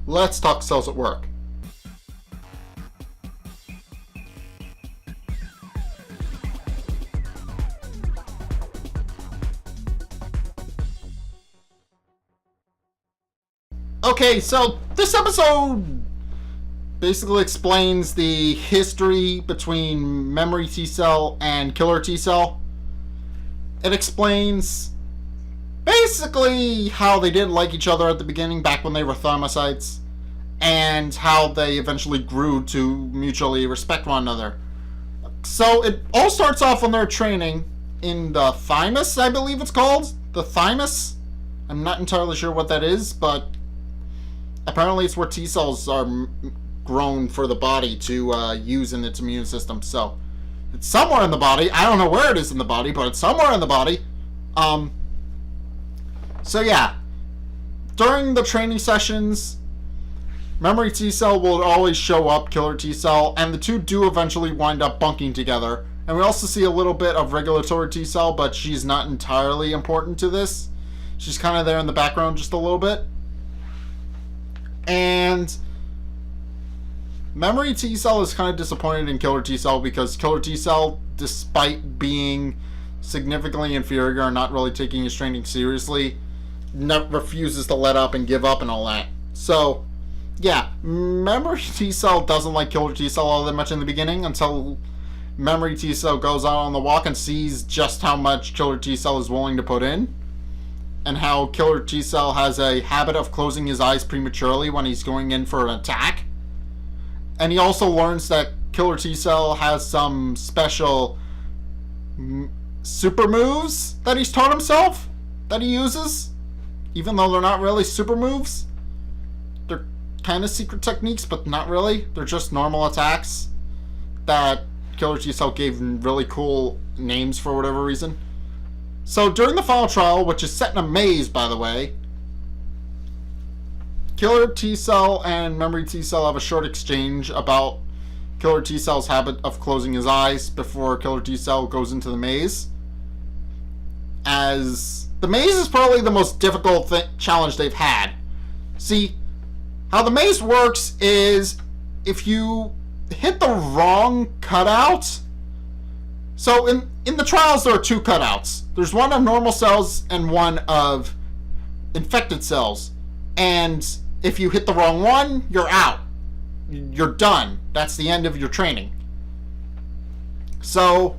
let's talk cells at work. Okay, so this episode basically explains the history between memory T cell and killer T cell. It explains basically how they didn't like each other at the beginning, back when they were Thymocytes, and how they eventually grew to mutually respect one another. So it all starts off when they're training in the thymus, I believe it's called. The thymus? I'm not entirely sure what that is, but apparently it's where T cells are grown for the body to use in its immune system. So it's somewhere in the body. I don't know where it is in the body, but it's somewhere in the body. So yeah, during the training sessions, memory T cell will always show up, killer T cell, and the two do eventually wind up bunking together. And we also see a little bit of regulatory T cell, but she's not entirely important to this. She's kind of there in the background just a little bit. And memory T cell is kind of disappointed in killer T cell because killer T cell, despite being significantly inferior and not really taking his training seriously, refuses to let up and give up and all that. So yeah, memory T cell doesn't like killer T cell all that much in the beginning until memory T cell goes out on the walk and sees just how much killer T cell is willing to put in, and how killer T cell has a habit of closing his eyes prematurely when he's going in for an attack. And he also learns that killer T cell has some special super moves that he's taught himself that he uses, even though they're not really super moves. They're kind of secret techniques, but not really. They're just normal attacks that killer T cell gave really cool names for whatever reason. So during the final trial, which is set in a maze, by the way, killer T cell and memory T cell have a short exchange about killer T cell's habit of closing his eyes before killer T cell goes into the maze. As the maze is probably the most difficult challenge they've had. See, how the maze works is if you hit the wrong cutout. So in the trials, there are two cutouts. There's one of normal cells and one of infected cells. And if you hit the wrong one, you're out. You're done. That's the end of your training. So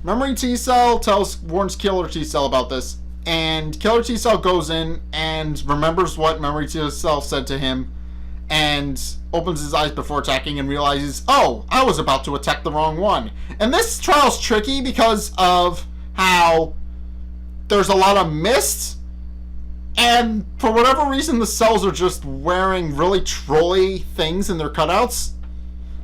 memory T cell warns killer T cell about this. And killer T cell goes in and remembers what memory T cell said to him, and opens his eyes before attacking and realizes, oh, I was about to attack the wrong one. And this trial's tricky because of how there's a lot of mist, and for whatever reason the cells are just wearing really trolly things in their cutouts.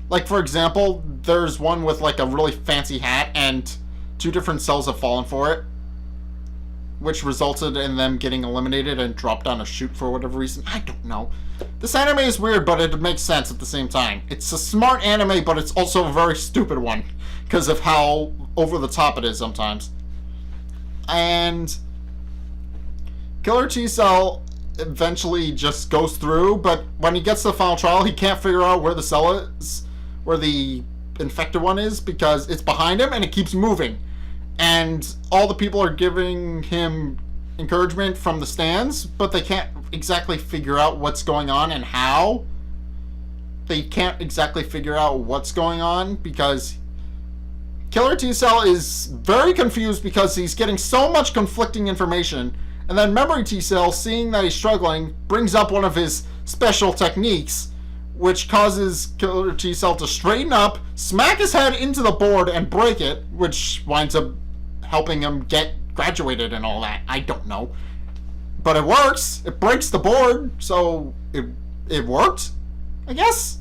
Like, for example, there's one with like a really fancy hat and two different cells have fallen for it, which resulted in them getting eliminated and dropped down a chute for whatever reason. I don't know. This anime is weird, but it makes sense at the same time. It's a smart anime, but it's also a very stupid one because of how over the top it is sometimes. And killer T cell eventually just goes through, but when he gets to the final trial, he can't figure out where the cell is, where the infected one is, because it's behind him and it keeps moving. And all the people are giving him encouragement from the stands, but they can't exactly figure out what's going on and how. They can't exactly figure out what's going on because killer T cell is very confused because he's getting so much conflicting information. And then memory T cell, seeing that he's struggling, brings up one of his special techniques, which causes killer T cell to straighten up, smack his head into the board and break it, which winds up helping him get graduated and all that. I don't know. But it works. It breaks the board, so it worked, I guess.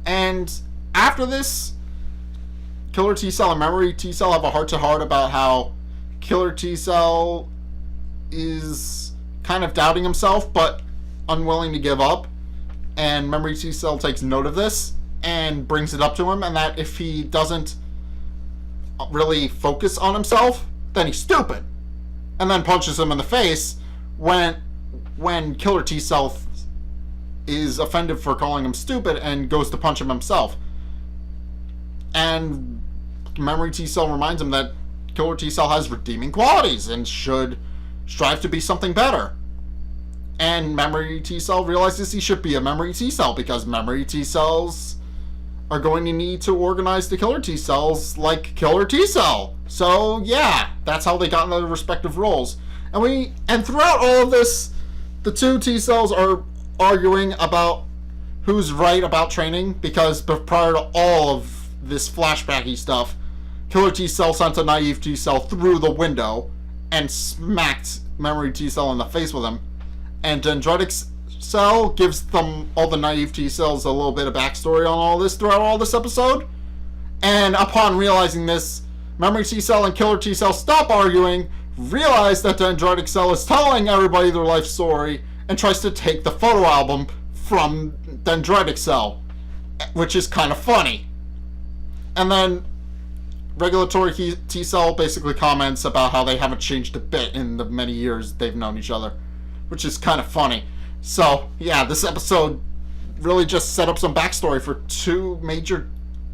And after this, killer T cell and memory T cell have a heart-to-heart about how killer T cell is kind of doubting himself, but unwilling to give up. And memory T cell takes note of this and brings it up to him, and that if he doesn't really focus on himself, then he's stupid. And then punches him in the face when when Killer T-Cell is offended for calling him stupid and goes to punch him himself. And Memory T-Cell reminds him that Killer T-Cell has redeeming qualities and should strive to be something better. And Memory T-Cell realizes he should be a Memory T-Cell because Memory T-Cells are going to need to organize the Killer T-Cells like Killer T-Cell. So yeah, that's how they got into their respective roles. And throughout all of this, the two T-Cells are arguing about who's right about training, because prior to all of this flashbacky stuff, Killer T-Cell sent a naive T-Cell through the window and smacked Memory T-Cell in the face with him. And Dendritic Cell gives them, all the naive T-Cells, a little bit of backstory on all this throughout all this episode. And upon realizing this, Memory T-Cell and Killer T-Cell stop arguing, realize that Dendritic Cell is telling everybody their life story, and tries to take the photo album from Dendritic Cell, which is kind of funny. And then Regulatory T-Cell basically comments about how they haven't changed a bit in the many years they've known each other, which is kind of funny. So, yeah, this episode really just set up some backstory for two major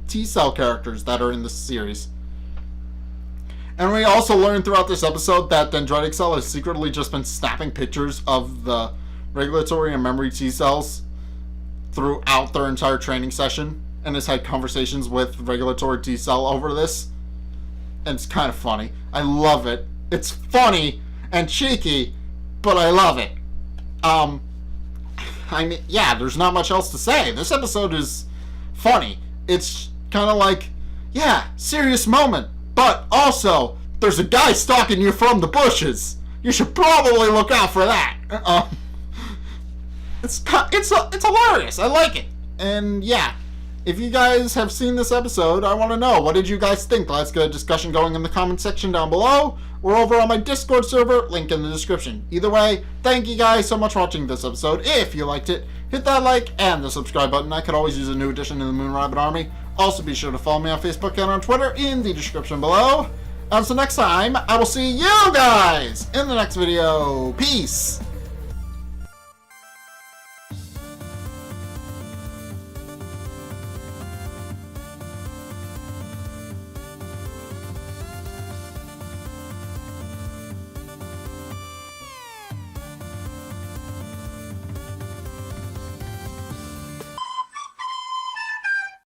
T-Cell characters that are in this series. And we also learned throughout this episode that Dendritic Cell has secretly just been snapping pictures of the Regulatory and Memory T-Cells throughout their entire training session, and has had conversations with Regulatory T-Cell over this. And it's kind of funny. I love it. It's funny and cheeky, but I love it. I mean, yeah, there's not much else to say. This episode is funny. It's kind of like, yeah, serious moment, but also, there's a guy stalking you from the bushes. You should probably look out for that. It's hilarious. I like it. And yeah, if you guys have seen this episode, I want to know, what did you guys think? Let's get a discussion going in the comment section down below, or over on my Discord server, link in the description. Either way, thank you guys so much for watching this episode. If you liked it, hit that like and the subscribe button. I could always use a new addition to the Moon Rabbit Army. Also, be sure to follow me on Facebook and on Twitter in the description below. Until next time, I will see you guys in the next video. Peace!